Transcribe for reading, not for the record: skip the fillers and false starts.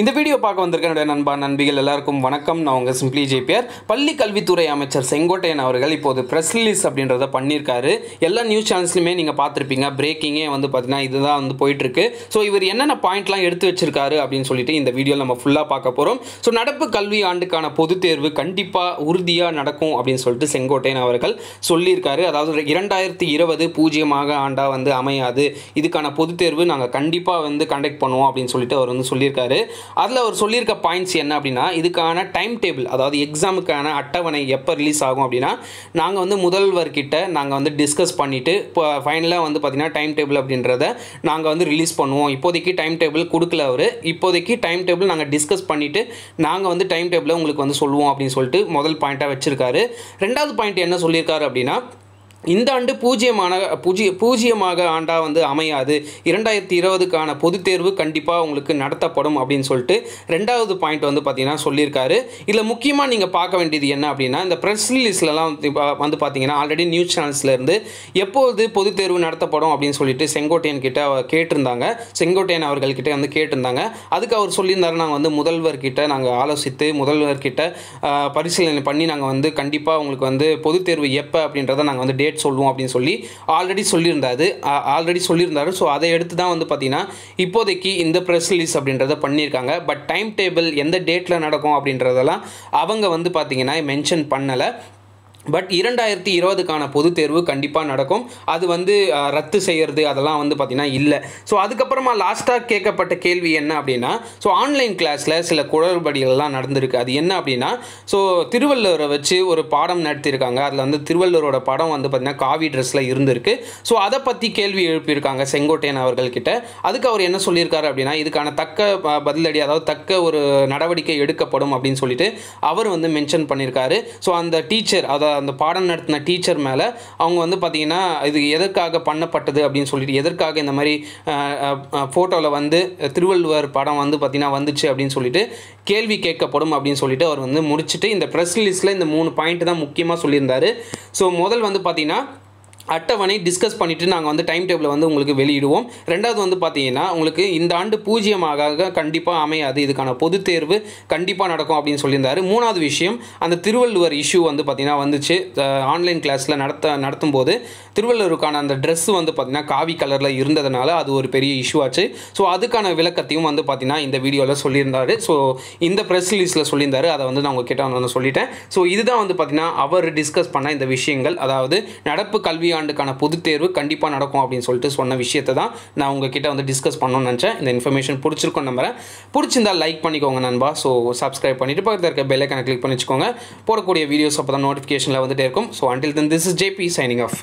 இந்த வீடியோ பார்க்க வந்திருக்க என்னுடைய நண்பா நண்பிகள் எல்லாருக்கும் வணக்கம். நான் உங்கள் சிம்பிளி ஜேபிஆர். பள்ளி கல்வித்துறை அமைச்சர் செங்கோட்டையன் அவர்கள் இப்போது ப்ரெஸ் ரிலீஸ் அப்படின்றத பண்ணியிருக்காரு. எல்லா நியூஸ் சேனல்ஸ்லையுமே நீங்கள் பார்த்துருப்பீங்க. பிரேக்கிங்கே வந்து பார்த்தீங்கன்னா இதுதான் வந்து போயிட்டுருக்கு. ஸோ இவர் என்னென்ன பாயிண்ட்லாம் எடுத்து வச்சிருக்காரு அப்படின்னு சொல்லிட்டு இந்த வீடியோவில் நம்ம ஃபுல்லாக பார்க்க போகிறோம். ஸோ நடப்பு கல்வி ஆண்டுக்கான பொதுத் தேர்வு கண்டிப்பாக உறுதியாக நடக்கும் அப்படின்னு சொல்லிட்டு செங்கோட்டையன் அவர்கள் சொல்லியிருக்காரு. அதாவது 2020 பூஜ்ஜியமாக ஆண்டாக வந்து அமையாது, இதுக்கான பொதுத் தேர்வு நாங்கள் கண்டிப்பாக வந்து கண்டக்ட் பண்ணுவோம் அப்படின்னு சொல்லிட்டு அவர் வந்து சொல்லியிருக்காரு. அதில் அவர் சொல்லியிருக்க பாயிண்ட்ஸ் என்ன அப்படின்னா, இதுக்கான டைம் டேபிள், அதாவது எக்ஸாமுக்கான அட்டவணை எப்போ ரிலீஸ் ஆகும் அப்படின்னா, நாங்கள் வந்து முதல்வர்கிட்ட நாங்கள் வந்து டிஸ்கஸ் பண்ணிவிட்டு இப்போ ஃபைனலாக வந்து பார்த்திங்கன்னா டைம் டேபிள் அப்படின்றத நாங்கள் வந்து ரிலீஸ் பண்ணுவோம். இப்போதைக்கு டைம் டேபிள் கொடுக்கல அவர். இப்போதைக்கு டைம் டேபிள் நாங்கள் டிஸ்கஸ் பண்ணிவிட்டு நாங்கள் வந்து டைம் டேபிளை உங்களுக்கு வந்து சொல்லுவோம் அப்படின்னு சொல்லிட்டு முதல் பாயிண்ட்டாக வச்சுருக்காரு. ரெண்டாவது பாயிண்ட் என்ன சொல்லியிருக்காரு அப்படின்னா, இந்த ஆண்டு பூஜ்ஜியமாக ஆண்டாக வந்து அமையாது, 2020க்கான பொதுத் தேர்வு கண்டிப்பாக உங்களுக்கு நடத்தப்படும் அப்படின்னு சொல்லிட்டு ரெண்டாவது பாயிண்ட் வந்து பார்த்தீங்கன்னா சொல்லியிருக்காரு. இதில் முக்கியமாக நீங்கள் பார்க்க வேண்டியது என்ன அப்படின்னா, இந்த ப்ரெஸ் ரிலீஸ்லாம் வந்து பார்த்தீங்கன்னா ஆல்ரெடி நியூஸ் சேனல்ஸ்லேருந்து எப்போது பொதுத் தேர்வு நடத்தப்படும் அப்படின்னு சொல்லிட்டு செங்கோட்டையன் கிட்ட கேட்டிருந்தாங்க. செங்கோட்டையன் அவர்கள்கிட்ட வந்து கேட்டிருந்தாங்க. அதுக்கு அவர் சொல்லியிருந்தாரு, நாங்கள் வந்து முதல்வர்கிட்ட நாங்கள் ஆலோசித்து முதல்வர்கிட்ட பரிசீலனை பண்ணி நாங்கள் வந்து கண்டிப்பாக உங்களுக்கு வந்து பொதுத் தேர்வு எப்போ அப்படின்றத நாங்கள் வந்து டேட் சொல்லுவோம் அப்படின்னு சொல்லி ஆல்ரெடி சொல்லியிருந்தாரு. ஸோ அதை எடுத்து தான் வந்து பார்த்தீங்கன்னா இப்போதைக்கு இந்த ப்ரெஸ் ரிலீஸ் அப்படின்றத பண்ணியிருக்காங்க. பட் டைம் டேபிள் எந்த டேட்டில் நடக்கும் அப்படின்றதெல்லாம் அவங்க வந்து பார்த்தீங்கன்னா மென்ஷன் பண்ணலை. பட் 2020க்கான பொதுத் தேர்வு கண்டிப்பாக நடக்கும். அது வந்து ரத்து செய்கிறது அதெல்லாம் வந்து பார்த்திங்கன்னா இல்லை. ஸோ அதுக்கப்புறமா லாஸ்ட்டாக கேட்கப்பட்ட கேள்வி என்ன அப்படின்னா, ஸோ ஆன்லைன் கிளாஸில் சில குளறுபடிகள்லாம் நடந்திருக்கு. அது என்ன அப்படின்னா, ஸோ திருவள்ளுவரை வச்சு ஒரு பாடம் நடத்தியிருக்காங்க. அதில் வந்து திருவள்ளுவரோட படம் வந்து பார்த்திங்கன்னா காவி ட்ரெஸ்ஸில் இருந்திருக்கு. ஸோ அதை பற்றி கேள்வி எழுப்பியிருக்காங்க செங்கோட்டையன் அவர்கள்கிட்ட. அதுக்கு அவர் என்ன சொல்லியிருக்காரு அப்படின்னா, இதுக்கான தக்க பதிலடி, அதாவது தக்க ஒரு நடவடிக்கை எடுக்கப்படும் அப்படின்னு சொல்லிட்டு அவர் வந்து மென்ஷன் பண்ணியிருக்காரு. ஸோ அந்த டீச்சர், அந்த பாடம் நடத்தின டீச்சர் மேலே அவங்க வந்து பார்த்தீங்கன்னா இது எதற்காக பண்ணப்பட்டது அப்படின்னு சொல்லிட்டு, எதற்காக இந்த மாதிரி ஃபோட்டோவில் வந்து திருவள்ளுவர் படம் வந்து பார்த்தீங்கன்னா வந்துச்சு அப்படின்னு சொல்லிட்டு கேள்வி கேட்கப்படும் அப்படின்னு சொல்லிட்டு அவர் வந்து முடிச்சுட்டு இந்த ப்ரெஸ் ரிலீஸில் இந்த 3 பாயிண்ட் தான் முக்கியமாக சொல்லியிருந்தார். ஸோ முதல் வந்து பார்த்தீங்கன்னா அட்டவணை டிஸ்கஸ் பண்ணிவிட்டு நாங்கள் வந்து டைம் டேபிளை வந்து உங்களுக்கு வெளியிடுவோம். ரெண்டாவது வந்து பார்த்தீங்கன்னா உங்களுக்கு இந்த ஆண்டு பூஜ்ஜியமாக கண்டிப்பாக அமையாது, இதுக்கான பொதுத் தேர்வு கண்டிப்பாக நடக்கும் அப்படின்னு சொல்லியிருந்தார். மூணாவது விஷயம், அந்த திருவள்ளுவர் இஷ்யூ வந்து பார்த்திங்கன்னா வந்துச்சு. ஆன்லைன் கிளாஸில் நடத்தும் போது திருவள்ளுவருக்கான அந்த ட்ரெஸ்ஸு வந்து பார்த்திங்கன்னா காவி கலரில் இருந்ததுனால அது ஒரு பெரிய இஷ்யூ ஆச்சு. ஸோ அதுக்கான விளக்கத்தையும் வந்து பார்த்திங்கன்னா இந்த வீடியோவில் சொல்லியிருந்தார். ஸோ இந்த ப்ரெஸ் ரிலீஸில் சொல்லியிருந்தார். அதை வந்து நான் உங்ககிட்ட வந்து சொல்லிட்டேன். ஸோ இதுதான் வந்து பார்த்திங்கன்னா அவர் டிஸ்கஸ் பண்ண இந்த விஷயங்கள். அதாவது நடப்பு கல்வி ஆண்டுக்கான பொதுத் தேர்வு கண்டிப்பாக நடக்கும் அப்படின்னு சொல்லிட்டு சொன்ன விஷயத்தை தான் நான் உங்ககிட்ட வந்து டிஸ்கஸ் பண்ணணும்னு நினச்சேன். இந்த இன்ஃபர்மேஷன் பிடிச்சிருக்கோம் நம்புறேன். பிடிச்சிருந்தா லைக் பண்ணிக்கோங்க நண்பா. ஸோ சப்ஸ்கிரைப் பண்ணிட்டு பக்கத்தில் இருக்க பெல் ஐக்கானை கிளிக் பண்ணி வச்சுக்கோங்க. போடக்கூடிய வீடியோஸ் அப்போ தான் நோட்டிஃபிகேஷனில் வந்துட்டே இருக்கும். So until then, this is JP signing off.